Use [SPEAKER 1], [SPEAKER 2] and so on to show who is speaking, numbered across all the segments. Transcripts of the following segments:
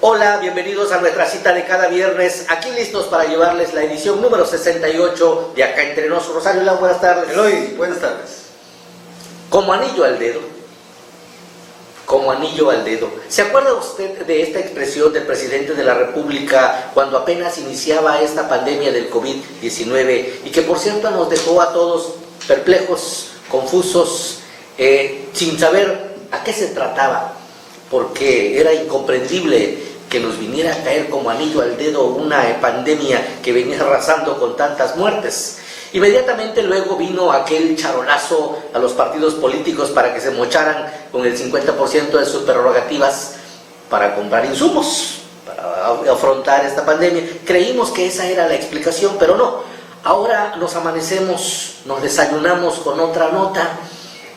[SPEAKER 1] Hola, bienvenidos a nuestra cita de cada viernes, aquí listos para llevarles la edición número 68 de Acá Entre Nos. Rosario Lau, buenas tardes.
[SPEAKER 2] Eloy, buenas tardes.
[SPEAKER 1] Como anillo al dedo. Como anillo al dedo. ¿Se acuerda usted de esta expresión del presidente de la República cuando apenas iniciaba esta pandemia del COVID-19 y que por cierto nos dejó a todos perplejos, confusos, sin saber a qué se trataba? Porque era incomprendible que nos viniera a caer como anillo al dedo una pandemia que venía arrasando con tantas muertes. Inmediatamente luego vino aquel charolazo a los partidos políticos para que se mocharan con el 50% de sus prerrogativas para comprar insumos, para afrontar esta pandemia. Creímos que esa era la explicación, pero no. Ahora nos amanecemos, nos desayunamos con otra nota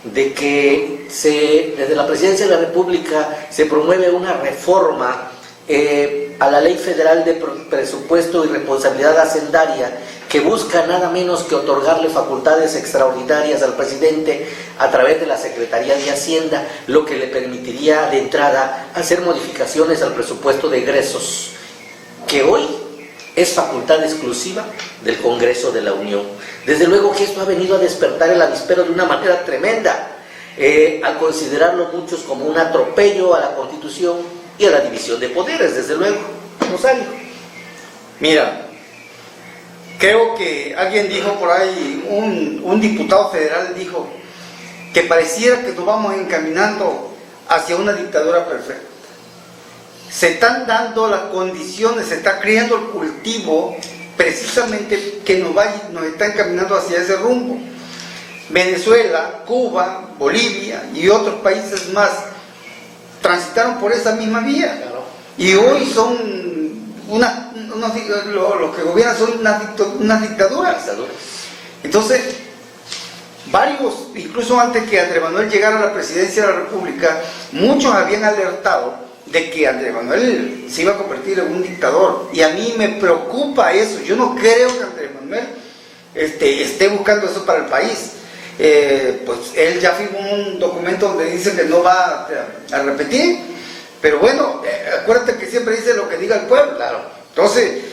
[SPEAKER 1] de que desde la Presidencia de la República se promueve una reforma a la Ley Federal de Presupuesto y Responsabilidad Hacendaria que busca nada menos que otorgarle facultades extraordinarias al presidente a través de la Secretaría de Hacienda, lo que le permitiría de entrada hacer modificaciones al presupuesto de egresos, que hoy es facultad exclusiva del Congreso de la Unión. Desde luego que esto ha venido a despertar el avispero de una manera tremenda, al considerarlo muchos como un atropello a la Constitución y a la división de poderes, desde luego. Rosario.
[SPEAKER 2] Mira, creo que alguien dijo por ahí, un diputado federal dijo que pareciera que nos vamos encaminando hacia una dictadura perfecta. Se están dando las condiciones, se está creando el cultivo precisamente que nos está encaminando hacia ese rumbo. Venezuela, Cuba, Bolivia y otros países más transitaron por esa misma vía.
[SPEAKER 1] Claro.
[SPEAKER 2] Y hoy son los que gobiernan son unas dictaduras. Entonces, varios, incluso antes que Andrés Manuel llegara a la presidencia de la República, muchos habían alertado de que Andrés Manuel se iba a convertir en un dictador, y a mí me preocupa eso. Yo no creo que Andrés Manuel esté buscando eso para el país. Pues él ya firmó un documento donde dice que no va a repetir, pero bueno, acuérdate que siempre dice lo que diga el pueblo.
[SPEAKER 1] Claro.
[SPEAKER 2] Entonces,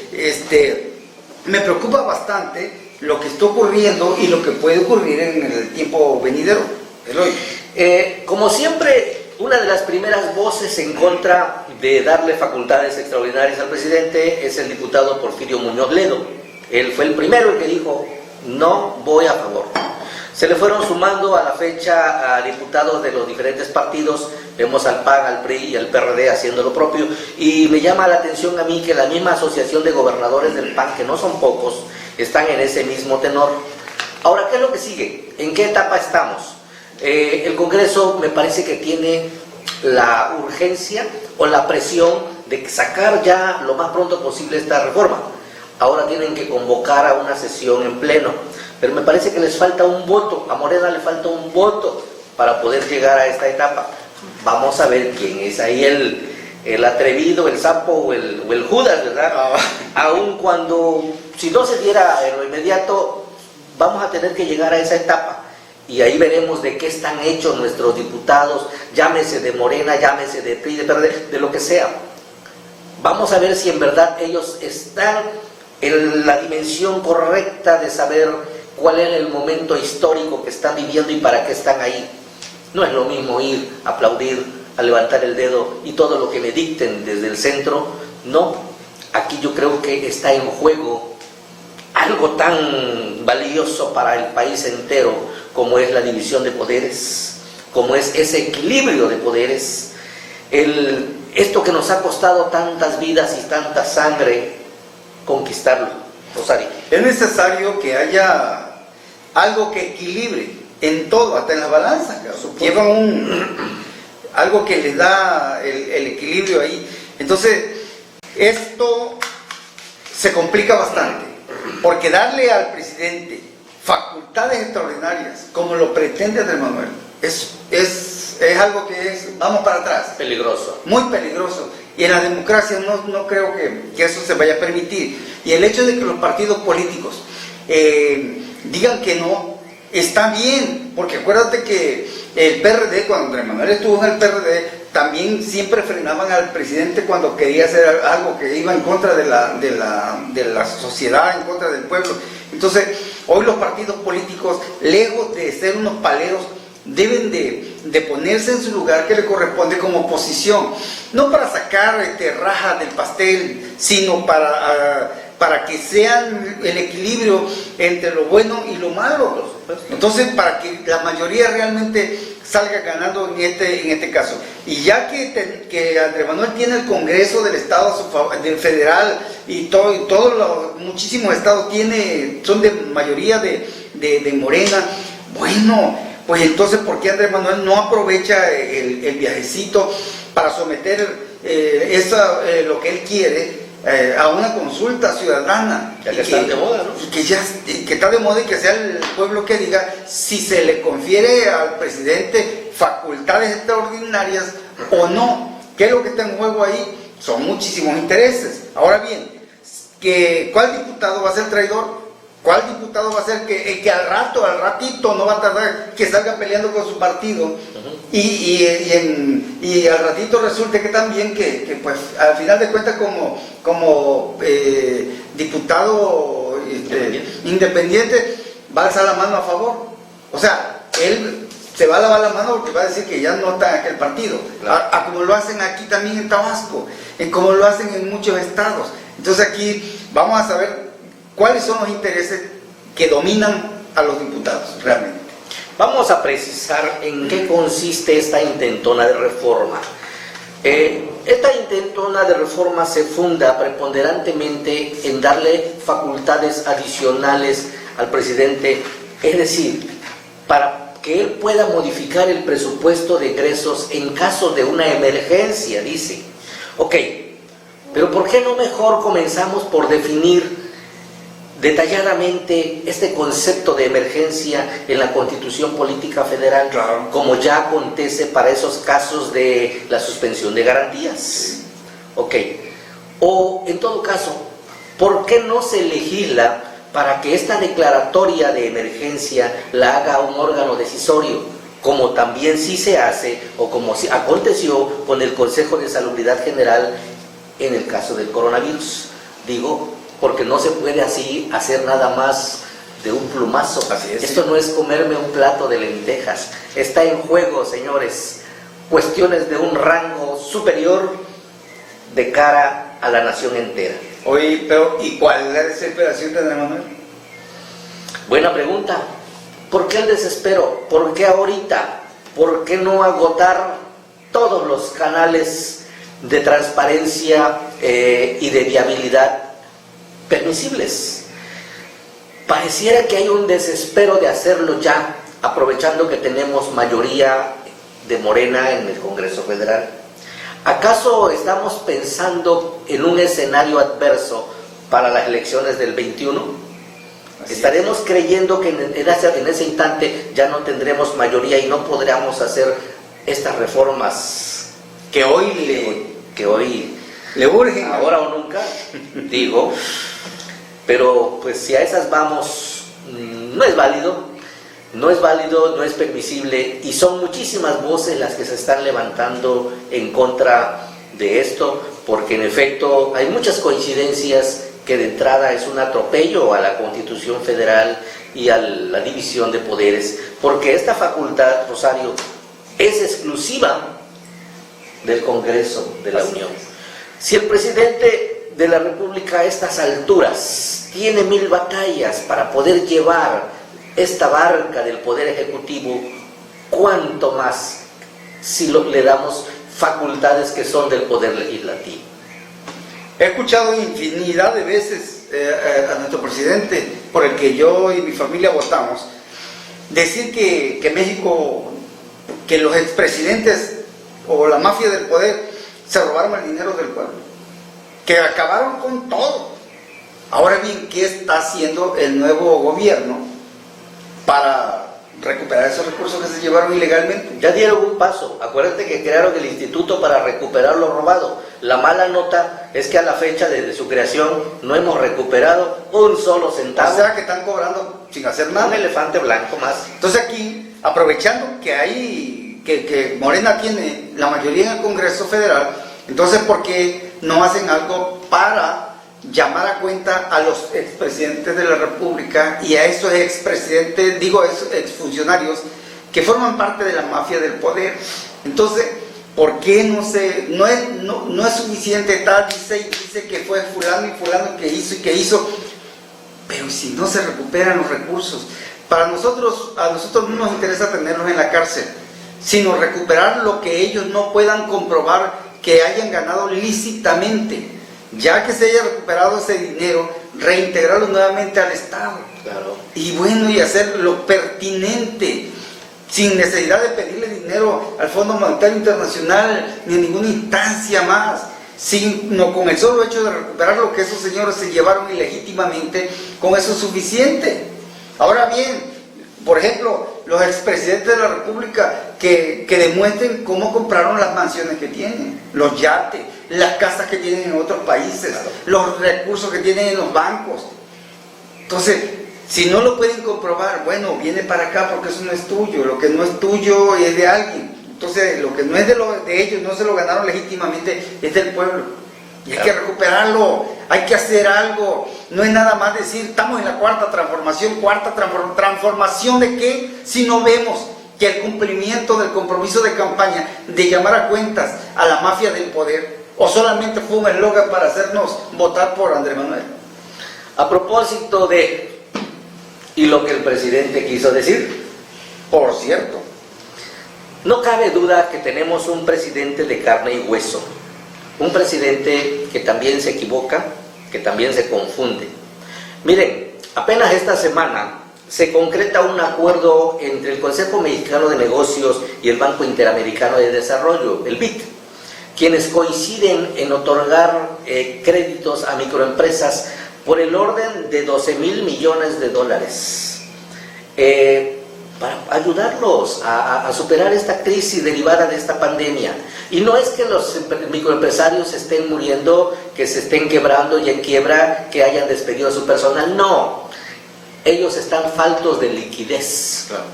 [SPEAKER 2] me preocupa bastante lo que está ocurriendo y lo que puede ocurrir en el tiempo venidero. Eloy.
[SPEAKER 1] Como siempre, una de las primeras voces en contra de darle facultades extraordinarias al presidente es el diputado Porfirio Muñoz Ledo. Él fue el primero el que dijo, no voy a favor. Se le fueron sumando a la fecha a diputados de los diferentes partidos. Vemos al PAN, al PRI y al PRD haciendo lo propio, y me llama la atención a mí que la misma asociación de gobernadores del PAN, que no son pocos, están en ese mismo tenor. Ahora, ¿qué es lo que sigue? ¿En qué etapa estamos? El Congreso me parece que tiene la urgencia o la presión de sacar ya lo más pronto posible esta reforma. Ahora tienen que convocar a una sesión en pleno, pero me parece que les falta un voto, a Morena le falta un voto para poder llegar a esta etapa. Vamos a ver quién es ahí el atrevido, el sapo o el Judas, ¿verdad? Aun cuando, si no se diera en lo inmediato, vamos a tener que llegar a esa etapa. Y ahí veremos de qué están hechos nuestros diputados, llámese de Morena, llámese de PRI, de PRD, de lo que sea. Vamos a ver si en verdad ellos están en la dimensión correcta de saber cuál es el momento histórico que están viviendo y para qué están ahí. No es lo mismo ir, aplaudir, a levantar el dedo y todo lo que me dicten desde el centro. No, aquí yo creo que está en juego algo tan valioso para el país entero como es la división de poderes, como es ese equilibrio de poderes, esto que nos ha costado tantas vidas y tanta sangre conquistarlo. Rosario.
[SPEAKER 2] Es necesario que haya algo que equilibre en todo, hasta en la balanza. Llevan algo que les da el equilibrio ahí. Entonces, esto se complica bastante, porque darle al presidente facultades extraordinarias, como lo pretende Andrés Manuel, es algo que vamos para atrás.
[SPEAKER 1] Peligroso.
[SPEAKER 2] Muy peligroso. Y en la democracia no creo que eso se vaya a permitir. Y el hecho de que los partidos políticos digan que no, está bien, porque acuérdate que el PRD, cuando Andrés Manuel estuvo en el PRD, también siempre frenaban al presidente cuando quería hacer algo que iba en contra de la sociedad, en contra del pueblo. Entonces, hoy los partidos políticos, lejos de ser unos paleros, deben de ponerse en su lugar que le corresponde como oposición, no para sacar raja del pastel, sino para que sean el equilibrio entre lo bueno y lo malo. Entonces, para que la mayoría realmente salga ganando en este caso. Y ya que Andrés Manuel tiene el Congreso del Estado a su favor, del federal, y todos los muchísimos estados son de mayoría de Morena, bueno, pues entonces, ¿por qué Andrés Manuel no aprovecha el viajecito para someter lo que él quiere a una consulta ciudadana?
[SPEAKER 1] Ya que está de moda, ¿no?
[SPEAKER 2] Que está de moda, y que sea el pueblo que diga si se le confiere al presidente facultades extraordinarias o no. ¿Qué es lo que está en juego ahí? Son muchísimos intereses. Ahora bien, ¿cuál diputado va a ser traidor? ¿Cuál diputado va a ser que al ratito, no va a tardar, que salga peleando con su partido? Y al ratito resulte que también que pues al final de cuentas como diputado independiente va a alzar la mano a favor. O sea, él se va a lavar la mano porque va a decir que ya no está en aquel partido. Claro. Como lo hacen aquí también en Tabasco, como lo hacen en muchos estados. Entonces aquí vamos a saber cuáles son los intereses que dominan a los diputados realmente.
[SPEAKER 1] Vamos a precisar en qué consiste esta intentona de reforma. Esta intentona de reforma se funda preponderantemente en darle facultades adicionales al presidente, es decir, para que él pueda modificar el presupuesto de egresos en caso de una emergencia, dice. Ok, pero ¿por qué no mejor comenzamos por definir detalladamente este concepto de emergencia en la Constitución Política Federal, claro, como ya acontece para esos casos de la suspensión de garantías? Ok, o en todo caso, ¿por qué no se legisla para que esta declaratoria de emergencia la haga un órgano decisorio, como también sí se hace, o como aconteció con el Consejo de Salubridad General en el caso del coronavirus? Digo, porque no se puede así hacer nada más de un plumazo.
[SPEAKER 2] Así es.
[SPEAKER 1] Esto no es comerme un plato de lentejas. Está en juego, señores, cuestiones de un rango superior de cara a la nación entera.
[SPEAKER 2] Oye, pero ¿y cuál es la desesperación de Andrés Manuel?
[SPEAKER 1] Buena pregunta. ¿Por qué el desespero? ¿Por qué ahorita? ¿Por qué no agotar todos los canales de transparencia y de viabilidad permisibles? Pareciera que hay un desespero de hacerlo ya, aprovechando que tenemos mayoría de Morena en el Congreso Federal. ¿Acaso estamos pensando en un escenario adverso para las elecciones del 21? ¿Estaremos creyendo que en ese instante ya no tendremos mayoría y no podremos hacer estas reformas
[SPEAKER 2] que hoy le urgen?
[SPEAKER 1] Ahora o nunca, digo. Pero pues si a esas vamos, no es válido, no es permisible, y son muchísimas voces las que se están levantando en contra de esto, porque en efecto hay muchas coincidencias que de entrada es un atropello a la Constitución Federal y a la división de poderes, porque esta facultad, Rosario, es exclusiva del Congreso de la Unión. Si el presidente de la República a estas alturas tiene 1000 batallas para poder llevar esta barca del Poder Ejecutivo, ¿cuánto más si le damos facultades que son del Poder Legislativo?
[SPEAKER 2] He escuchado infinidad de veces a nuestro presidente, por el que yo y mi familia votamos, decir que México, que los expresidentes o la mafia del poder se robaron el dinero del pueblo, que acabaron con todo. Ahora bien, ¿qué está haciendo el nuevo gobierno para recuperar recuperar esos recursos que se llevaron ilegalmente.
[SPEAKER 1] Ya dieron un paso. Acuérdate que crearon el instituto para recuperar lo robado. La mala nota es que a la fecha desde su creación no hemos recuperado un solo centavo.
[SPEAKER 2] O sea que están cobrando sin hacer nada.
[SPEAKER 1] Un elefante blanco más.
[SPEAKER 2] Entonces aquí, aprovechando que que Morena tiene la mayoría en el Congreso Federal, entonces ¿por qué no hacen algo para llamar a cuenta a los expresidentes de la República y a esos expresidentes, digo, esos exfuncionarios que forman parte de la mafia del poder? Entonces, ¿por qué no es suficiente tal? Dice que fue fulano y fulano que hizo, pero si no se recuperan los recursos, a nosotros no nos interesa tenerlos en la cárcel, sino recuperar lo que ellos no puedan comprobar que hayan ganado lícitamente. Ya que se haya recuperado ese dinero, reintegrarlo nuevamente al Estado.
[SPEAKER 1] Claro.
[SPEAKER 2] Y bueno, y hacer lo pertinente, sin necesidad de pedirle dinero al Fondo Monetario Internacional ni a ninguna instancia más, sino con el solo hecho de recuperar lo que esos señores se llevaron ilegítimamente, con eso es suficiente. Ahora bien, por ejemplo, los expresidentes de la República que demuestren cómo compraron las mansiones que tienen, los yates, las casas que tienen en otros países, claro, los recursos que tienen en los bancos. Entonces, si no lo pueden comprobar, bueno, viene para acá porque eso no es tuyo, lo que no es tuyo es de alguien. Entonces, lo que no es de ellos, no se lo ganaron legítimamente, es del pueblo. Y hay que recuperarlo, hay que hacer algo. No es nada más decir, estamos en la cuarta transformación. ¿Transformación de qué? Si no vemos que el cumplimiento del compromiso de campaña de llamar a cuentas a la mafia del poder, o solamente fue un eslogan para hacernos votar por Andrés Manuel.
[SPEAKER 1] A propósito de y lo que el presidente quiso decir,
[SPEAKER 2] por cierto,
[SPEAKER 1] no cabe duda que tenemos un presidente de carne y hueso, un presidente que también se equivoca, que también se confunde. Miren, apenas esta semana se concreta un acuerdo entre el Consejo Mexicano de Negocios y el Banco Interamericano de Desarrollo, el BID, quienes coinciden en otorgar créditos a microempresas por el orden de 12,000 millones de dólares para ayudarlos a superar esta crisis derivada de esta pandemia. Y no es que los microempresarios se estén muriendo, que se estén quebrando y en quiebra, que hayan despedido a su personal, no. Ellos están faltos de liquidez, claro,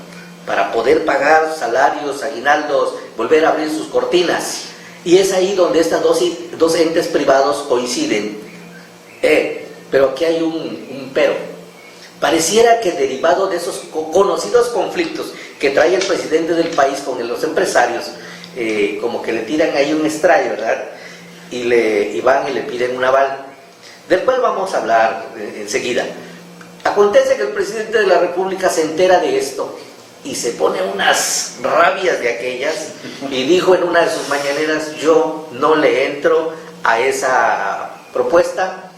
[SPEAKER 1] para poder pagar salarios, aguinaldos, volver a abrir sus cortinas. Y es ahí donde estas dos entes privados coinciden. Pero aquí hay un pero. Pareciera que derivado de esos conocidos conflictos que trae el presidente del país con los empresarios, como que le tiran ahí un extraño, ¿verdad? Y van y le piden un aval. Del cual vamos a hablar enseguida. Acontece que el presidente de la República se entera de esto y se pone unas rabias de aquellas y dijo en una de sus mañaneras: yo no le entro a esa propuesta,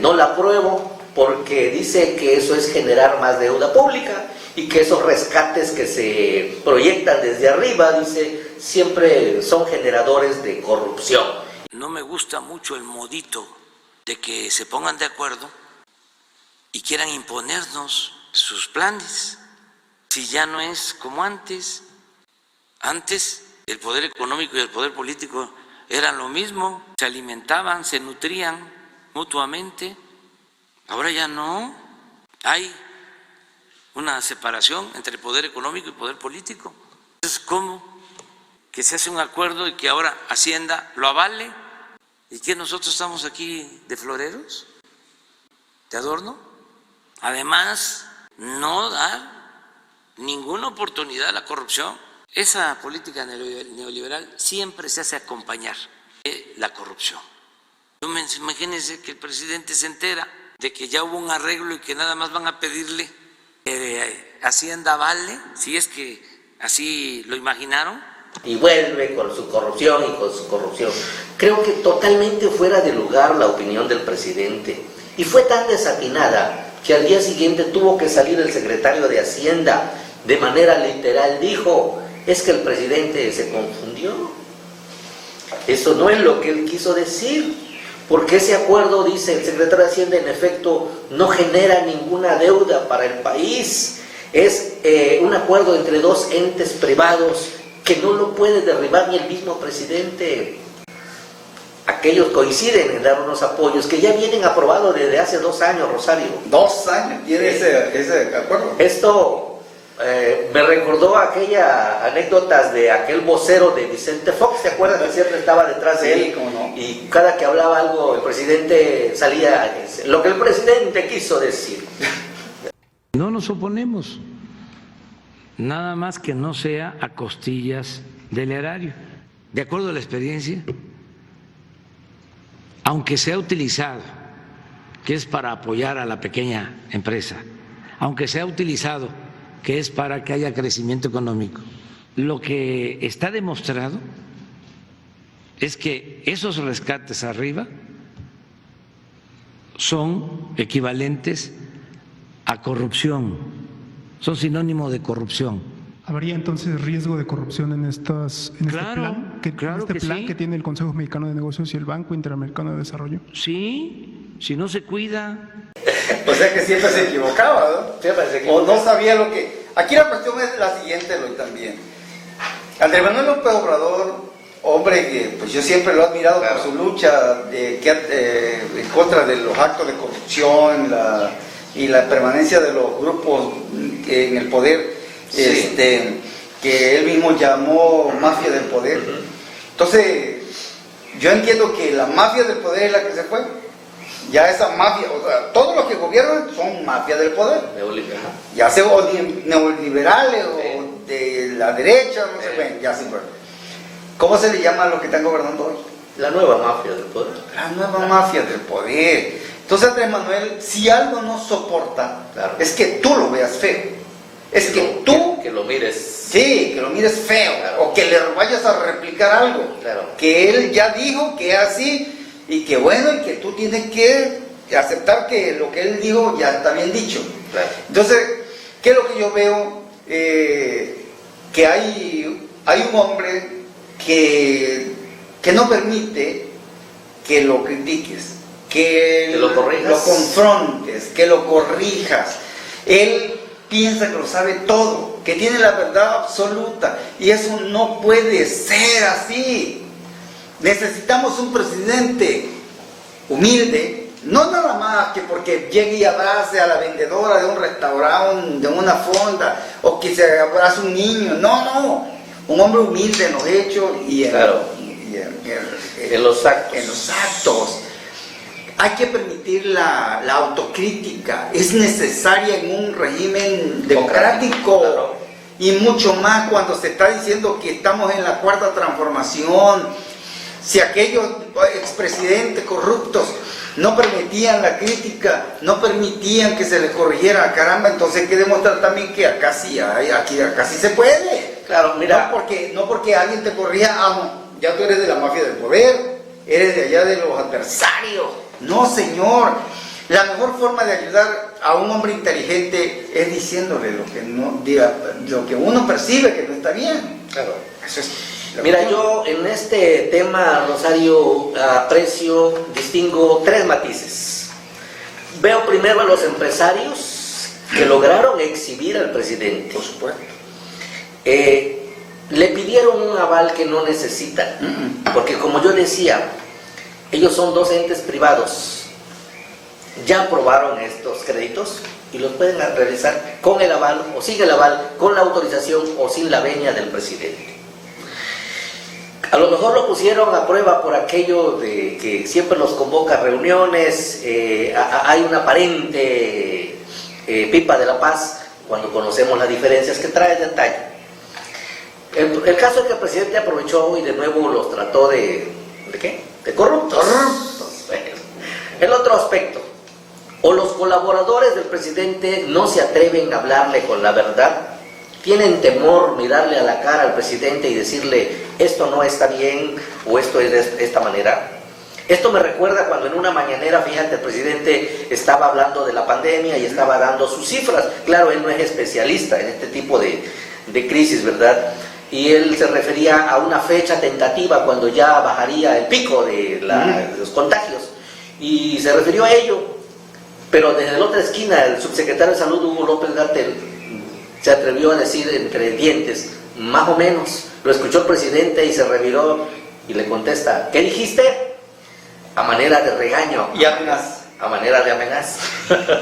[SPEAKER 1] no la apruebo, porque dice que eso es generar más deuda pública y que esos rescates que se proyectan desde arriba, dice, siempre son generadores de corrupción.
[SPEAKER 3] No me gusta mucho el modito de que se pongan de acuerdo y quieran imponernos sus planes, si ya no es como antes. Antes el poder económico y el poder político eran lo mismo, se alimentaban, se nutrían mutuamente. Ahora ya no, hay una separación entre poder económico y poder político. Entonces, ¿cómo que se hace un acuerdo y que ahora Hacienda lo avale? ¿Y que nosotros estamos aquí de floreros, de adorno? Además, no dar ninguna oportunidad a la corrupción. Esa política neoliberal siempre se hace acompañar de la corrupción. Imagínense que el presidente se entera de que ya hubo un arreglo y que nada más van a pedirle Hacienda vale, si es que así lo imaginaron.
[SPEAKER 1] Y vuelve con su corrupción y con su corrupción. Creo que totalmente fuera de lugar la opinión del presidente. Y fue tan desatinada que al día siguiente tuvo que salir el secretario de Hacienda, de manera literal dijo: es que el presidente se confundió. Eso no es lo que él quiso decir, porque ese acuerdo, dice el secretario de Hacienda, en efecto no genera ninguna deuda para el país. Es un acuerdo entre dos entes privados que no lo puede derribar ni el mismo presidente. Aquellos coinciden en dar unos apoyos que ya vienen aprobados desde hace 2 años, Rosario.
[SPEAKER 2] 2 años tiene ese acuerdo.
[SPEAKER 1] Esto me recordó aquella anécdotas de aquel vocero de Vicente Fox, ¿te acuerdas? Que siempre estaba detrás de él,
[SPEAKER 2] cómo no.
[SPEAKER 1] Y cada que hablaba algo, el presidente salía, lo que el presidente quiso decir.
[SPEAKER 3] No nos oponemos, nada más que no sea a costillas del erario. De acuerdo a la experiencia, aunque sea utilizado, que es para apoyar a la pequeña empresa, aunque sea utilizado, que es para que haya crecimiento económico, lo que está demostrado es que esos rescates arriba son equivalentes a corrupción, son sinónimo de corrupción.
[SPEAKER 4] ¿Habría entonces riesgo de corrupción en este plan
[SPEAKER 3] Sí.
[SPEAKER 4] que tiene el Consejo Mexicano de Negocios y el Banco Interamericano de Desarrollo?
[SPEAKER 3] Sí, si no se cuida.
[SPEAKER 2] O sea que siempre se equivocaba, ¿no?
[SPEAKER 1] Siempre se
[SPEAKER 2] O
[SPEAKER 1] equivocaba.
[SPEAKER 2] no sabía lo que... Aquí la cuestión es la siguiente, Eloy, también. Andrés Manuel López Obrador, hombre que pues yo siempre lo he admirado por su lucha en contra de los actos de corrupción y la permanencia de los grupos en el poder,
[SPEAKER 1] Sí.
[SPEAKER 2] que él mismo llamó mafia del poder. Entonces, yo entiendo que la mafia del poder es la que se fue. Ya esa mafia, o sea, todos los que gobiernan son mafia del poder.
[SPEAKER 1] Neoliberal.
[SPEAKER 2] Ya sea o neoliberales
[SPEAKER 1] Sí.
[SPEAKER 2] o de la derecha, no sé, bueno, ya sí, pero ¿cómo se le llama a los que están gobernando hoy?
[SPEAKER 1] La nueva mafia del poder.
[SPEAKER 2] La nueva mafia del poder. Entonces, Andrés Manuel, si algo no soporta,
[SPEAKER 1] Claro.
[SPEAKER 2] es que tú lo veas feo. Es que tú,
[SPEAKER 1] que lo mires.
[SPEAKER 2] sí, que lo mires feo,
[SPEAKER 1] Claro.
[SPEAKER 2] o que le vayas a replicar algo.
[SPEAKER 1] Claro.
[SPEAKER 2] Que él ya dijo que es así, y que bueno, y que tú tienes que aceptar que lo que él dijo ya está bien dicho.
[SPEAKER 1] Claro.
[SPEAKER 2] Entonces, ¿qué es lo que yo veo? Que hay un hombre que no permite que lo critiques, que
[SPEAKER 1] lo corrijas.
[SPEAKER 2] lo confrontes, que lo corrijas. Él piensa que lo sabe todo, que tiene la verdad absoluta, y eso no puede ser así. Necesitamos un presidente humilde, no nada más que porque llegue y abrace a la vendedora de un restaurante, de una fonda, o que se abrace un niño. No, un hombre humilde en los hechos y
[SPEAKER 1] Claro. En los actos.
[SPEAKER 2] En los actos. Hay que permitir la autocrítica, es necesaria en un régimen democrático.
[SPEAKER 1] Claro.
[SPEAKER 2] Y mucho más cuando se está diciendo que estamos en la cuarta transformación. Si aquellos expresidentes corruptos no permitían la crítica, no permitían que se les corrigiera, caramba, entonces hay que demostrar también que acá sí se puede.
[SPEAKER 1] Claro, mira.
[SPEAKER 2] No porque alguien te corrija, no, ya tú eres de la mafia del poder, eres de allá de los adversarios. No, señor. La mejor forma de ayudar a un hombre inteligente es diciéndole lo que uno percibe que no está bien.
[SPEAKER 1] Claro.
[SPEAKER 2] Eso es.
[SPEAKER 1] Mira, yo en este tema, Rosario, aprecio, distingo 3 matices. Veo primero a los empresarios que lograron exhibir al presidente.
[SPEAKER 2] Por supuesto.
[SPEAKER 1] Le pidieron un aval que no necesitan, porque como yo decía, ellos son 2 entes privados. Ya aprobaron estos créditos y los pueden realizar con el aval o sin el aval, con la autorización o sin la venia del presidente. A lo mejor lo pusieron a prueba por aquello de que siempre los convoca a reuniones, hay una aparente pipa de la paz cuando conocemos las diferencias que trae de detalle. El caso es que el presidente aprovechó y de nuevo los trató ¿de qué? De corruptos. Bueno, el otro aspecto, o los colaboradores del presidente no se atreven a hablarle con la verdad, tienen temor mirarle a la cara al presidente y decirle esto no está bien o esto es de esta manera. Esto me recuerda cuando en una mañanera, fíjate, el presidente estaba hablando de la pandemia y estaba dando sus cifras. Claro, él no es especialista en este tipo de crisis, ¿verdad? Y él se refería a una fecha tentativa cuando ya bajaría el pico de los contagios. Y se refirió a ello, pero desde la otra esquina el subsecretario de Salud, Hugo López-Gatell, se atrevió a decir entre dientes, más o menos. Lo escuchó el presidente y se reviró y le contesta, ¿qué dijiste? A manera de regaño.
[SPEAKER 2] Y amenaza.
[SPEAKER 1] A manera de amenaza.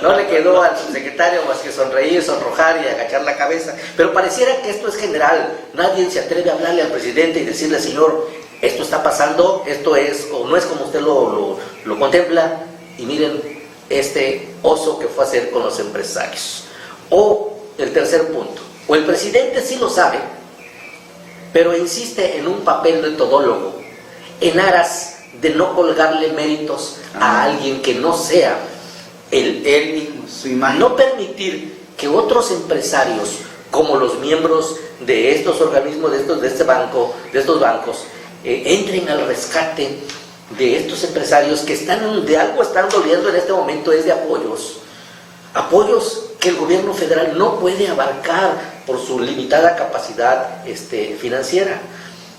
[SPEAKER 1] No le quedó al subsecretario más que sonreír, sonrojar y agachar la cabeza. Pero pareciera que esto es general. Nadie se atreve a hablarle al presidente y decirle, señor, esto está pasando, esto es o no es como usted lo contempla. Y miren este oso que fue a hacer con los empresarios. O el tercer punto, o el presidente sí lo sabe, pero insiste en un papel de todólogo, en aras de no colgarle méritos a alguien que no sea él mismo,
[SPEAKER 2] su imagen.
[SPEAKER 1] No permitir que otros empresarios, como los miembros de estos organismos, de estos bancos, entren al rescate de estos empresarios que están doliendo en este momento, es de apoyos que el gobierno federal no puede abarcar por su limitada capacidad financiera.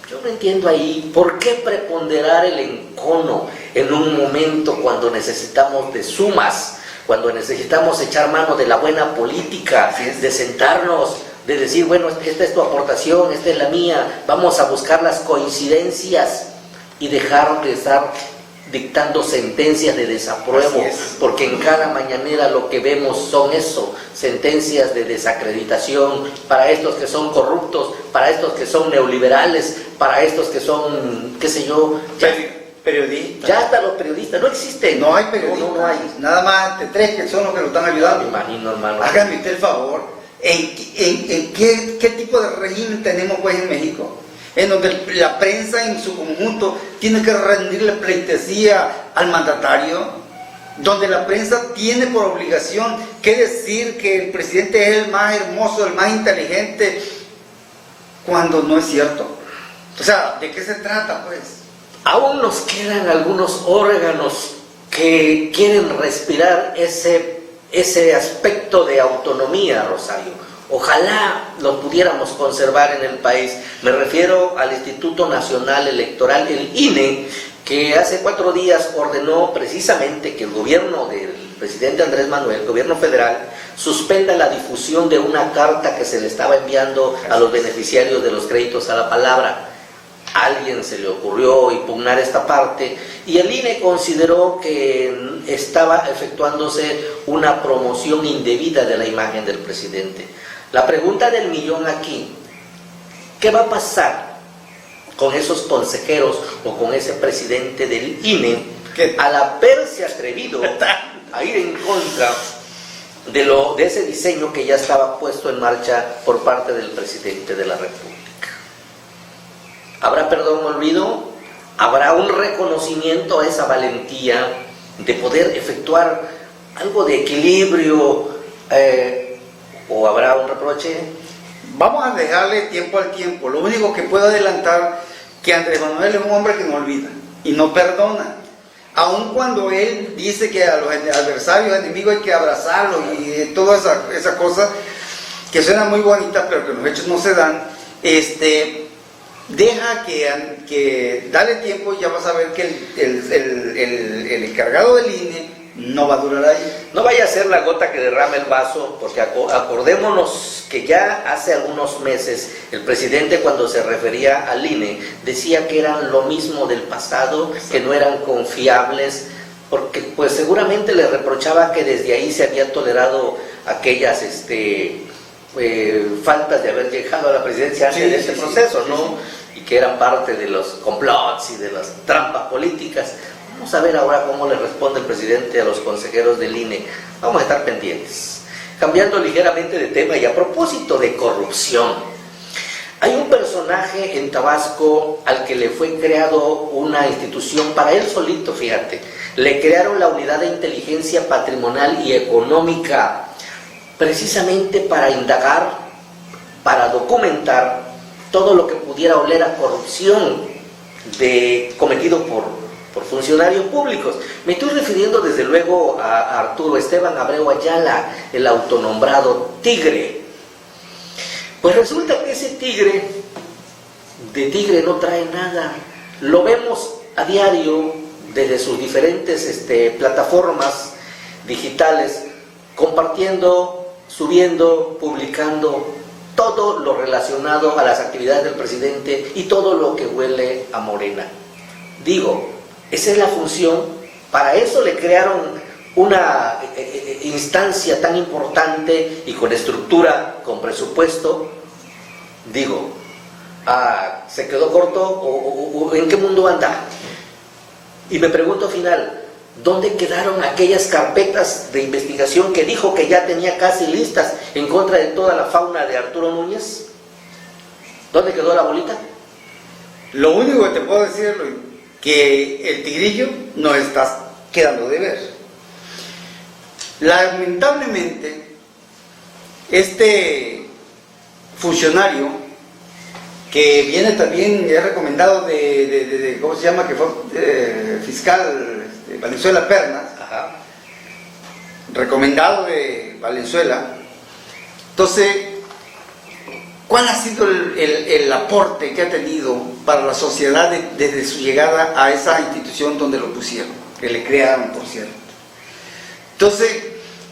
[SPEAKER 1] Yo no entiendo ahí por qué preponderar el encono en un momento cuando necesitamos de sumas, cuando necesitamos echar mano de la buena política, de sentarnos, de decir, bueno, esta es tu aportación, esta es la mía, vamos a buscar las coincidencias y dejar de estar dictando sentencias de desapruebo, porque en cada mañanera lo que vemos son sentencias de desacreditación para estos que son corruptos, para estos que son neoliberales, para estos que son, qué sé yo,
[SPEAKER 2] periodistas.
[SPEAKER 1] Ya hasta los periodistas, no existen.
[SPEAKER 2] No hay periodistas, no hay. Nada más de 3 que son los que lo están ayudando.
[SPEAKER 1] Me imagino, hermano.
[SPEAKER 2] Háganme usted el favor, ¿en qué tipo de régimen tenemos pues en México? En donde la prensa en su conjunto tiene que rendirle pleitesía al mandatario, donde la prensa tiene por obligación que decir que el presidente es el más hermoso, el más inteligente, cuando no es cierto. O sea, ¿de qué se trata pues?
[SPEAKER 1] Aún nos quedan algunos órganos que quieren respirar ese aspecto de autonomía, Rosario. Ojalá lo pudiéramos conservar en el país. Me refiero al Instituto Nacional Electoral, el INE, que hace 4 días ordenó precisamente que el gobierno del presidente Andrés Manuel, el gobierno federal, suspenda la difusión de una carta que se le estaba enviando a los beneficiarios de los créditos a la palabra. A alguien se le ocurrió impugnar esta parte y el INE consideró que estaba efectuándose una promoción indebida de la imagen del presidente. La pregunta del millón aquí, ¿qué va a pasar con esos consejeros o con ese presidente del INE al haberse atrevido a ir en contra de ese diseño que ya estaba puesto en marcha por parte del presidente de la República? ¿Habrá perdón, olvido? ¿Habrá un reconocimiento a esa valentía de poder efectuar algo de equilibrio o habrá un reproche?
[SPEAKER 2] Vamos a dejarle tiempo al tiempo. Lo único que puedo adelantar que Andrés Manuel es un hombre que no olvida y no perdona. Aun cuando él dice que a los adversarios, enemigos hay que abrazarlos y toda esa cosa que suena muy bonita pero que los hechos no se dan, deja que dale tiempo y ya vas a ver que el encargado del INE no va a durar ahí.
[SPEAKER 1] No vaya a ser la gota que derrame el vaso, porque acordémonos que ya hace algunos meses el presidente, cuando se refería al INE, decía que eran lo mismo del pasado, que no eran confiables, porque pues seguramente le reprochaba que desde ahí se había tolerado aquellas faltas de haber llegado a la presidencia antes de este proceso, ¿no? Y que eran parte de los complots y de las trampas políticas. Vamos a ver ahora cómo le responde el presidente a los consejeros del INE. Vamos a estar pendientes. Cambiando ligeramente de tema y a propósito de corrupción, hay un personaje en Tabasco al que le fue creado una institución para él solito, fíjate. Le crearon la Unidad de Inteligencia Patrimonial y Económica, precisamente para indagar, para documentar todo lo que pudiera oler a corrupción cometido por funcionarios públicos. Me estoy refiriendo desde luego a Arturo Esteban Abreu Ayala, el autonombrado Tigre. Pues resulta que ese tigre, de tigre no trae nada. Lo vemos a diario desde sus diferentes plataformas digitales, compartiendo subiendo, publicando todo lo relacionado a las actividades del presidente y todo lo que huele a Morena. Digo, esa es la función, para eso le crearon una instancia tan importante y con estructura, con presupuesto. Digo, ¿se quedó corto o en qué mundo anda? Y me pregunto al final, ¿dónde quedaron aquellas carpetas de investigación que dijo que ya tenía casi listas en contra de toda la fauna de Arturo Núñez? ¿Dónde quedó la bolita?
[SPEAKER 2] Lo único que te puedo decir es que el Tigrillo no está quedando de ver. Lamentablemente, este funcionario que viene también, es recomendado de ¿cómo se llama? Que fue fiscal Valenzuela Pernas,
[SPEAKER 1] Ajá.
[SPEAKER 2] Recomendado de Valenzuela. Entonces, ¿cuál ha sido el aporte que ha tenido para la sociedad desde su llegada a esa institución donde lo pusieron, que le crearon, por cierto? Entonces,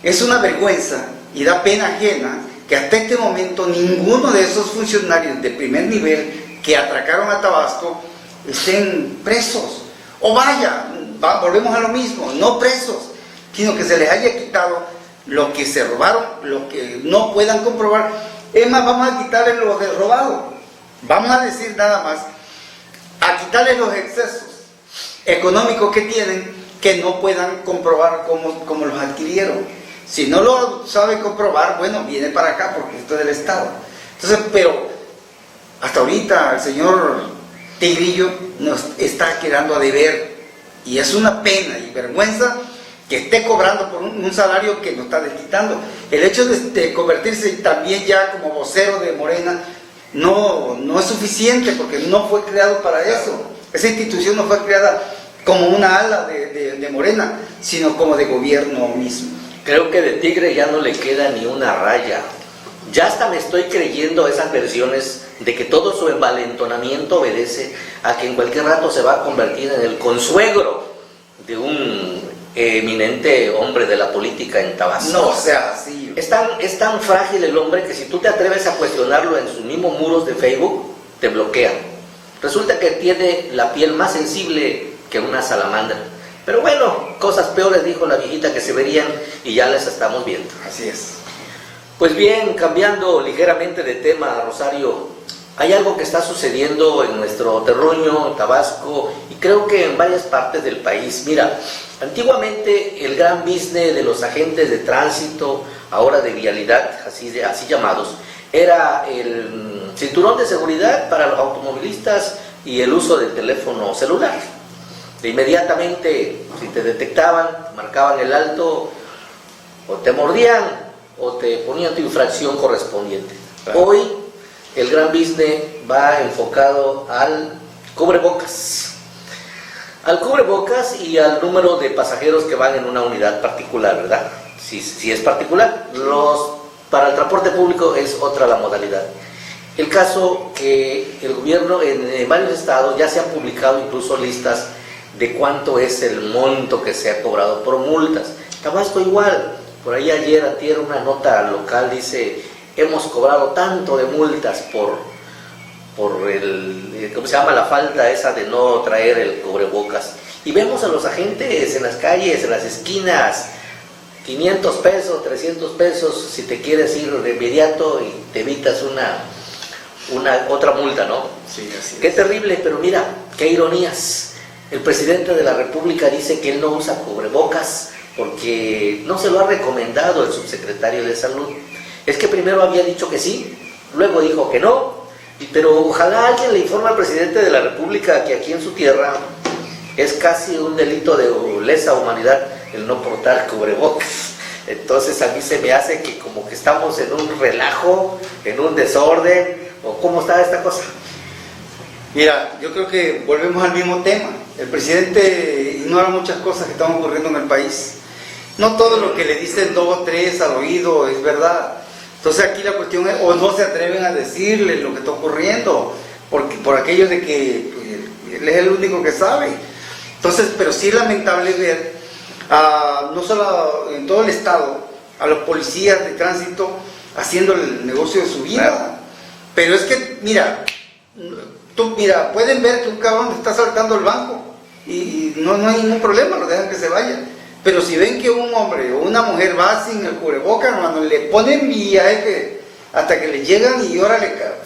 [SPEAKER 2] es una vergüenza y da pena ajena que hasta este momento ninguno de esos funcionarios de primer nivel que atracaron a Tabasco estén presos. O volvemos a lo mismo, no presos, sino que se les haya quitado lo que se robaron, lo que no puedan comprobar. Es más, vamos a quitarles lo del robado. Vamos a decir nada más, a quitarles los excesos económicos que tienen, que no puedan comprobar cómo los adquirieron. Si no lo sabe comprobar, bueno, viene para acá porque esto es del Estado. Entonces, pero hasta ahorita el señor Tigrillo nos está quedando a deber, y es una pena y vergüenza que esté cobrando por un salario que nos está desquitando. El hecho de convertirse también ya como vocero de Morena no es suficiente, porque no fue creado para eso. Esa institución no fue creada como una ala de Morena, sino como de gobierno mismo.
[SPEAKER 1] Creo que de Tigre ya no le queda ni una raya. Ya hasta me estoy creyendo esas versiones de que todo su envalentonamiento obedece a que en cualquier rato se va a convertir en el consuegro de un eminente hombre de la política en Tabasco.
[SPEAKER 2] No sea así.
[SPEAKER 1] Es tan frágil el hombre que si tú te atreves a cuestionarlo en sus mismos muros de Facebook, te bloquean. Resulta que tiene la piel más sensible que una salamandra. Pero bueno, cosas peores, dijo la viejita, que se verían y ya las estamos viendo.
[SPEAKER 2] Así es.
[SPEAKER 1] Pues bien, cambiando ligeramente de tema, Rosario, hay algo que está sucediendo en nuestro terruño, Tabasco, y creo que en varias partes del país. Mira, antiguamente el gran business de los agentes de tránsito, ahora de vialidad, así llamados, era el cinturón de seguridad para los automovilistas y el uso del teléfono celular. De inmediatamente, si te detectaban, marcaban el alto, o te mordían, o te ponían tu infracción correspondiente. Claro. Hoy, el gran business va enfocado al cubrebocas. Al cubrebocas y al número de pasajeros que van en una unidad particular, ¿verdad? Si es particular. Para el transporte público es otra la modalidad. El caso que el gobierno en varios estados ya se han publicado incluso listas de cuánto es el monto que se ha cobrado por multas. Tabasco igual, por ahí ayer, antier, una nota local dice, hemos cobrado tanto de multas por ¿cómo se llama? La falta esa de no traer el cubrebocas. Y vemos a los agentes en las calles, en las esquinas, 500 pesos, 300 pesos, si te quieres ir de inmediato y te evitas otra multa, ¿no?
[SPEAKER 2] Sí, así es.
[SPEAKER 1] Qué terrible, pero mira, qué ironías. El presidente de la República dice que él no usa cubrebocas porque no se lo ha recomendado el subsecretario de Salud. Es que primero había dicho que sí, luego dijo que no, pero ojalá alguien le informe al presidente de la República que aquí en su tierra es casi un delito de lesa humanidad el no portar cubrebocas. Entonces a mí se me hace que como que estamos en un relajo, en un desorden, o cómo está esta cosa.
[SPEAKER 2] Mira, yo creo que volvemos al mismo tema. El presidente ignora muchas cosas que están ocurriendo en el país. No todo lo que le dicen 2 o 3 al oído es verdad. Entonces aquí la cuestión es, o no se atreven a decirle lo que está ocurriendo, por aquello de que pues, él es el único que sabe. Entonces, pero sí es lamentable ver, no solo en todo el estado, a los policías de tránsito haciendo el negocio de su vida. Claro. Pero es que, mira, pueden ver que un cabrón está saltando el banco y no hay ningún problema, lo dejan que se vaya. Pero si ven que un hombre o una mujer va sin el cubrebocas, hermano, le ponen viaje hasta que le llegan y órale, cabrón.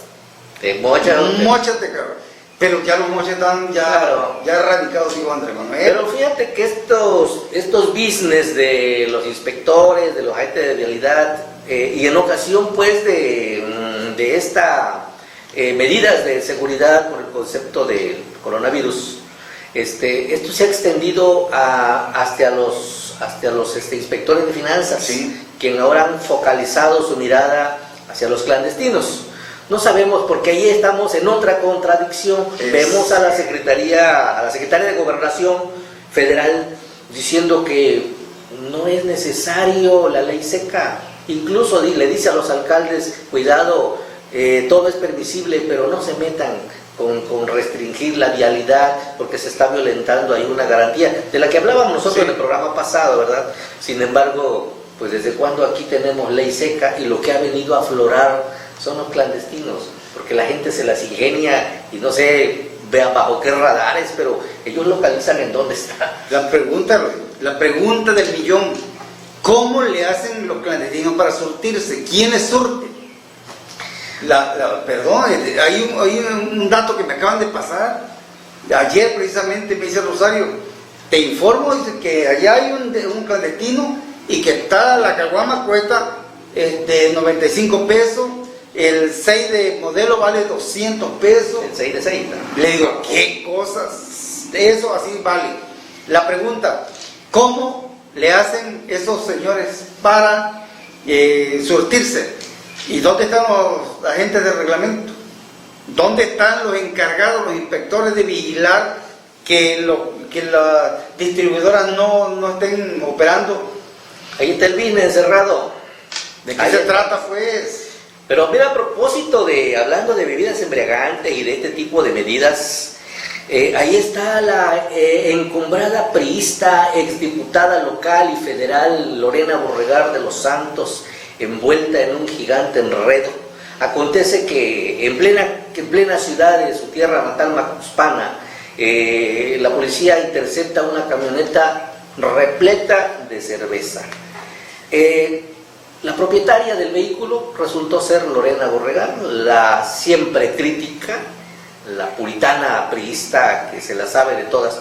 [SPEAKER 1] Te mochan.
[SPEAKER 2] Móchate, cabrón. Pero ya los moches están ya erradicados, digo, Andrés Manuel.
[SPEAKER 1] Pero fíjate que estos business de los inspectores, de los agentes de vialidad, y en ocasión pues de esta medidas de seguridad por el concepto del coronavirus, esto se ha extendido hacia los inspectores de finanzas,
[SPEAKER 2] sí,
[SPEAKER 1] quien ahora han focalizado su mirada hacia los clandestinos. No sabemos, porque ahí estamos en otra contradicción. Vemos a la secretaria de Gobernación Federal diciendo que no es necesario la ley seca. Incluso le dice a los alcaldes, cuidado, todo es permisible, pero no se metan con restringir la vialidad, porque se está violentando ahí una garantía, de la que hablábamos nosotros en el programa pasado, ¿verdad? Sin embargo, pues desde cuando aquí tenemos ley seca, y lo que ha venido a aflorar son los clandestinos, porque la gente se las ingenia y no sé bajo qué radares, pero ellos localizan en dónde está.
[SPEAKER 2] La pregunta del millón: ¿cómo le hacen los clandestinos para surtirse? ¿Quién les surte? Perdón, hay un dato que me acaban de pasar. Ayer precisamente me dice Rosario, te informo, dice que allá hay un clandestino y que está la caguama cuesta 95 pesos. El 6 de modelo vale 200 pesos.
[SPEAKER 1] El 6 de 6.
[SPEAKER 2] Le digo, ¿qué cosas? Eso así vale. La pregunta: ¿cómo le hacen esos señores para surtirse? ¿Y dónde están los agentes de reglamento? ¿Dónde están los encargados, los inspectores de vigilar que las distribuidoras no estén operando?
[SPEAKER 1] Ahí está el business encerrado.
[SPEAKER 2] ¿De qué se trata, pues?
[SPEAKER 1] Pero mira, a propósito hablando de bebidas embriagantes y de este tipo de medidas, ahí está la encumbrada priista, exdiputada local y federal Lorena Borregar de los Santos, envuelta en un gigante enredo. Acontece que en plena ciudad de su tierra natal, Macuspana, la policía intercepta una camioneta repleta de cerveza. La propietaria del vehículo resultó ser Lorena Borregar, la siempre crítica, la puritana priista que se la sabe de todas,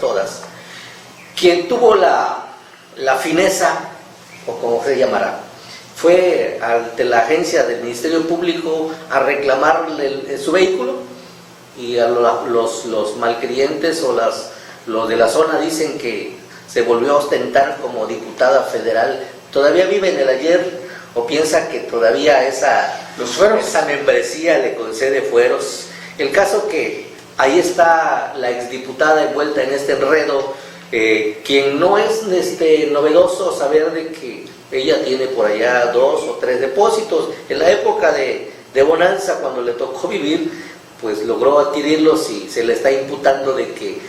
[SPEAKER 1] quien tuvo la fineza, o como se llamará, fue ante la agencia del Ministerio Público a reclamarle su vehículo, y a los malcrientes o los de la zona dicen que se volvió a ostentar como diputada federal. Todavía vive en el ayer, o piensa que todavía esa membresía le concede fueros. El caso que ahí está la exdiputada envuelta en este enredo, quien no es novedoso saber de que ella tiene por allá 2 o 3 depósitos. En la época de bonanza, cuando le tocó vivir, pues logró adquirirlos y se le está imputando de que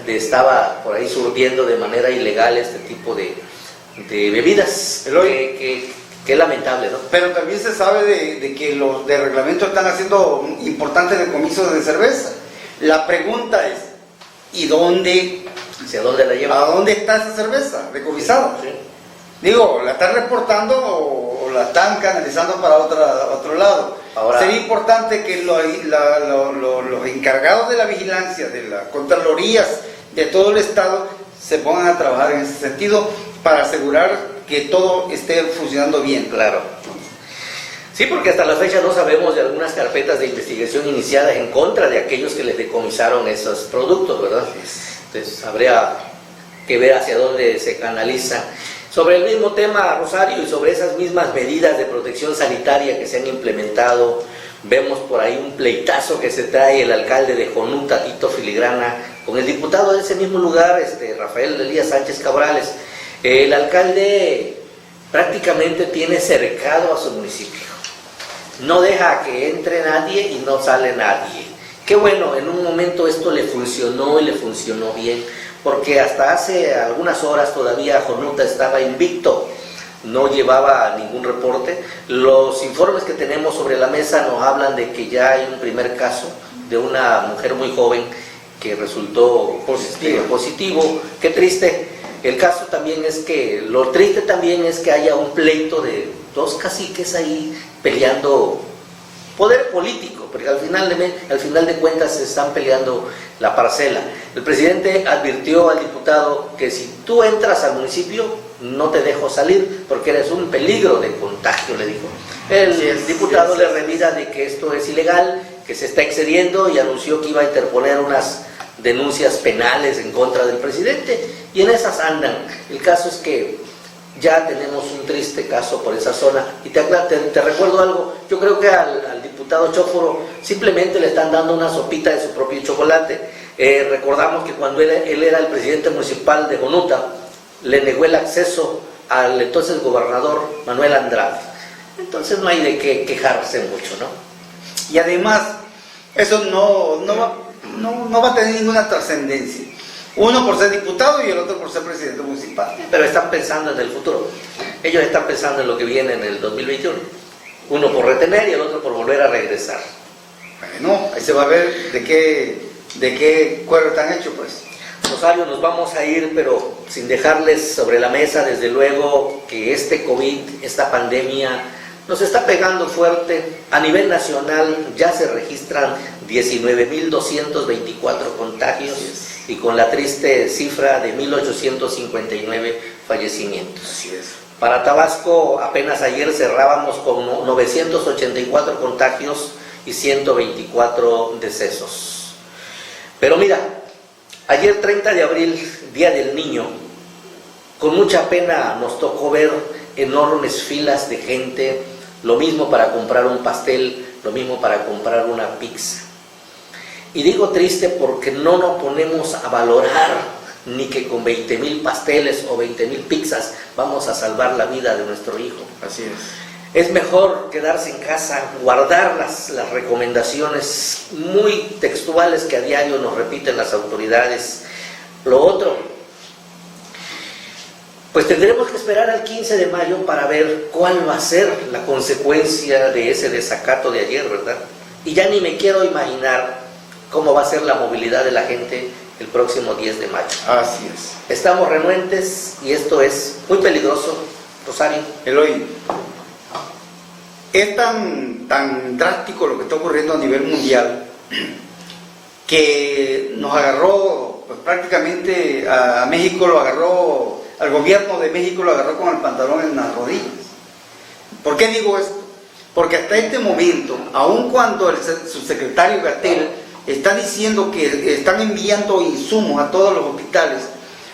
[SPEAKER 1] estaba por ahí surtiendo de manera ilegal este tipo de bebidas. Que es lamentable, ¿no?
[SPEAKER 2] Pero también se sabe de que los de reglamento están haciendo importantes decomisos de cerveza. La pregunta es, ¿y dónde?
[SPEAKER 1] ¿Hacia dónde la llevan?
[SPEAKER 2] ¿A dónde está esa cerveza decomisada?
[SPEAKER 1] Sí.
[SPEAKER 2] Digo, ¿la están reportando o la están canalizando para otro lado?
[SPEAKER 1] Ahora,
[SPEAKER 2] sería importante que los encargados de la vigilancia, de las contralorías de todo el estado, se pongan a trabajar en ese sentido para asegurar que todo esté funcionando bien.
[SPEAKER 1] Claro. Sí, porque hasta la fecha no sabemos de algunas carpetas de investigación iniciadas en contra de aquellos que les decomisaron esos productos, ¿verdad? Entonces habría que ver hacia dónde se canaliza. Sobre el mismo tema, Rosario, y sobre esas mismas medidas de protección sanitaria que se han implementado, vemos por ahí un pleitazo que se trae el alcalde de Jonuta, Tito Filigrana, con el diputado de ese mismo lugar, Rafael Elías Sánchez Cabrales. El alcalde prácticamente tiene cercado a su municipio. No deja que entre nadie y no sale nadie. Qué bueno, en un momento esto le funcionó y le funcionó bien, porque hasta hace algunas horas todavía Jonuta estaba invicto no llevaba ningún reporte. Los informes que tenemos sobre la mesa nos hablan de que ya hay un primer caso de una mujer muy joven que resultó positivo. Qué triste. El caso también es que, lo triste también es que haya un pleito de dos caciques ahí peleando poder político, porque al final de cuentas se están peleando la parcela. El presidente advirtió al diputado que si tú entras al municipio no te dejo salir porque eres un peligro de contagio, le dijo. El diputado le revida de que esto es ilegal, que se está excediendo, y anunció que iba a interponer unas denuncias penales en contra del presidente, y en esas andan. El caso es que ya tenemos un triste caso por esa zona, y te recuerdo algo. Yo creo que al diputado Chóforo simplemente le están dando una sopita de su propio chocolate. Recordamos que cuando él era el presidente municipal de Jonuta, le negó el acceso al entonces gobernador Manuel Andrade. Entonces no hay de qué quejarse mucho, ¿no?
[SPEAKER 2] Y además, eso no va a tener ninguna trascendencia. Uno por ser diputado y el otro por ser presidente municipal.
[SPEAKER 1] Pero están pensando en el futuro. Ellos están pensando en lo que viene en el 2021. Uno por retener y el otro por volver a regresar.
[SPEAKER 2] Bueno, ahí se va a ver de qué cuero están hechos, pues.
[SPEAKER 1] Rosario, nos vamos a ir, pero sin dejarles sobre la mesa, desde luego, que este COVID, esta pandemia, nos está pegando fuerte. A nivel nacional ya se registran 19.224 contagios y con la triste cifra de 1.859 fallecimientos.
[SPEAKER 2] Así es.
[SPEAKER 1] Para Tabasco, apenas ayer cerrábamos con 984 contagios y 124 decesos. Pero mira, ayer 30 de abril, Día del Niño, con mucha pena nos tocó ver enormes filas de gente, lo mismo para comprar un pastel, lo mismo para comprar una pizza. Y digo triste porque no nos ponemos a valorar ni que con 20,000 pasteles o 20,000 pizzas vamos a salvar la vida de nuestro hijo.
[SPEAKER 2] Así es.
[SPEAKER 1] Es mejor quedarse en casa, guardar las recomendaciones muy textuales que a diario nos repiten las autoridades. Lo otro, pues tendremos que esperar al 15 de mayo para ver cuál va a ser la consecuencia de ese desacato de ayer, ¿verdad? Y ya ni me quiero imaginar cómo va a ser la movilidad de la gente el próximo 10 de mayo.
[SPEAKER 2] Así es.
[SPEAKER 1] Estamos renuentes y esto es muy peligroso, Rosario.
[SPEAKER 2] Eloy, es tan drástico lo que está ocurriendo a nivel mundial que nos agarró, pues prácticamente a México lo agarró, al gobierno de México lo agarró con el pantalón en las rodillas. ¿Por qué digo esto? Porque hasta este momento, aun cuando el subsecretario Gatell está diciendo que están enviando insumos a todos los hospitales,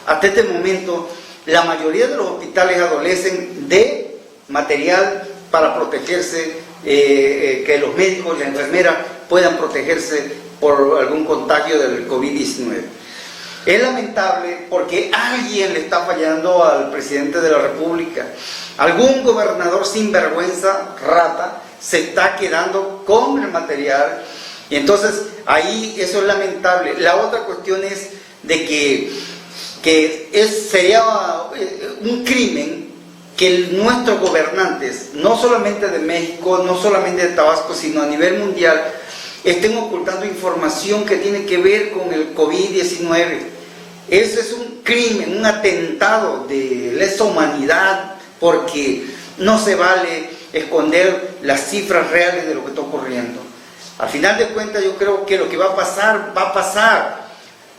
[SPEAKER 2] hasta este momento la mayoría de los hospitales adolecen de material para protegerse, que los médicos y la enfermera puedan protegerse por algún contagio del COVID-19. Es lamentable porque alguien le está fallando al presidente de la República. Algún gobernador sinvergüenza, rata, se está quedando con el material. Y entonces ahí eso es lamentable. La otra cuestión es de que sería un crimen que nuestros gobernantes, no solamente de México, no solamente de Tabasco, sino a nivel mundial, estén ocultando información que tiene que ver con el COVID-19. Eso es un crimen, un atentado de lesa humanidad, porque no se vale esconder las cifras reales de lo que está ocurriendo. Al final de cuentas yo creo que lo que va a pasar.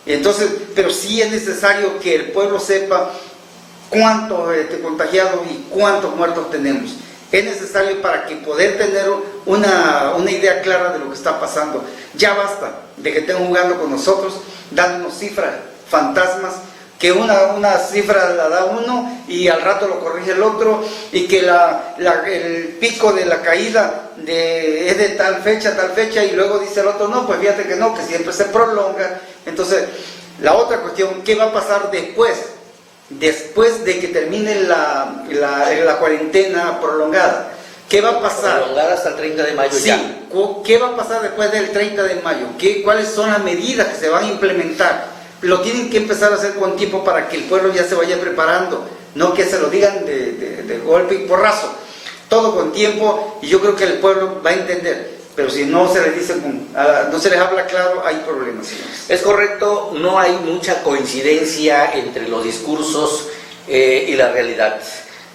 [SPEAKER 2] Entonces, pero sí es necesario que el pueblo sepa cuántos contagiados y cuántos muertos tenemos. Es necesario para que poder tener una idea clara de lo que está pasando. Ya basta de que estén jugando con nosotros, dándonos cifras fantasmas, que una cifra la da uno y al rato lo corrige el otro, y que el pico de la caída es de tal fecha, y luego dice el otro, no, pues fíjate que no, que siempre se prolonga. Entonces, la otra cuestión, ¿qué va a pasar después de que termine la cuarentena prolongada? ¿Qué va a pasar?
[SPEAKER 1] Prolongar hasta el 30 de mayo.
[SPEAKER 2] Sí,
[SPEAKER 1] ya.
[SPEAKER 2] ¿Qué va a pasar después del 30 de mayo? ¿Cuáles son las medidas que se van a implementar? Lo tienen que empezar a hacer con tiempo para que el pueblo ya se vaya preparando. no que se lo digan de golpe y porrazo, todo con tiempo, y yo creo que el pueblo va a entender. Pero si no se les dice, no se les habla claro, hay problemas, señores.
[SPEAKER 1] Es correcto, no hay mucha coincidencia entre los discursos y la realidad.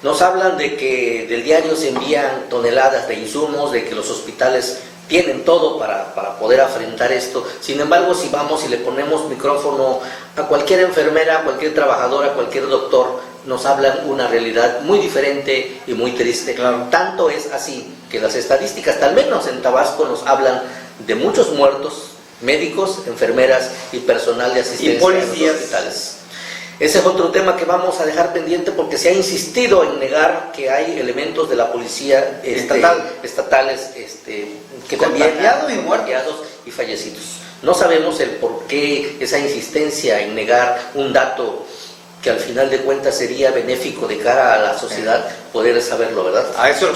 [SPEAKER 1] Nos hablan de que del diario se envían toneladas de insumos, de que los hospitales tienen todo para poder afrontar esto. Sin embargo, si vamos y le ponemos micrófono a cualquier enfermera, a cualquier trabajadora, a cualquier doctor, nos hablan una realidad muy diferente y muy triste.
[SPEAKER 2] Claro.
[SPEAKER 1] Tanto es así que las estadísticas, al menos en Tabasco, nos hablan de muchos muertos, médicos, enfermeras y personal de asistencia
[SPEAKER 2] y policías
[SPEAKER 1] en los hospitales. Ese es otro tema que vamos a dejar pendiente porque se ha insistido en negar que hay elementos de la policía estatales que también han muertos y fallecidos. No sabemos el por qué esa insistencia en negar un dato que al final de cuentas sería benéfico de cara a la sociedad, poder saberlo, ¿verdad?
[SPEAKER 2] A eso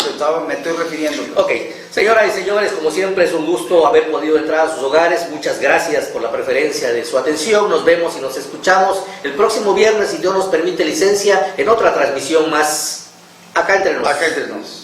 [SPEAKER 2] me estoy refiriendo.
[SPEAKER 1] Ok, señoras y señores, como siempre es un gusto haber podido entrar a sus hogares. Muchas gracias por la preferencia de su atención. Nos vemos y nos escuchamos el próximo viernes, si Dios nos permite licencia, en otra transmisión más acá entre nos.
[SPEAKER 2] Acá entre nos.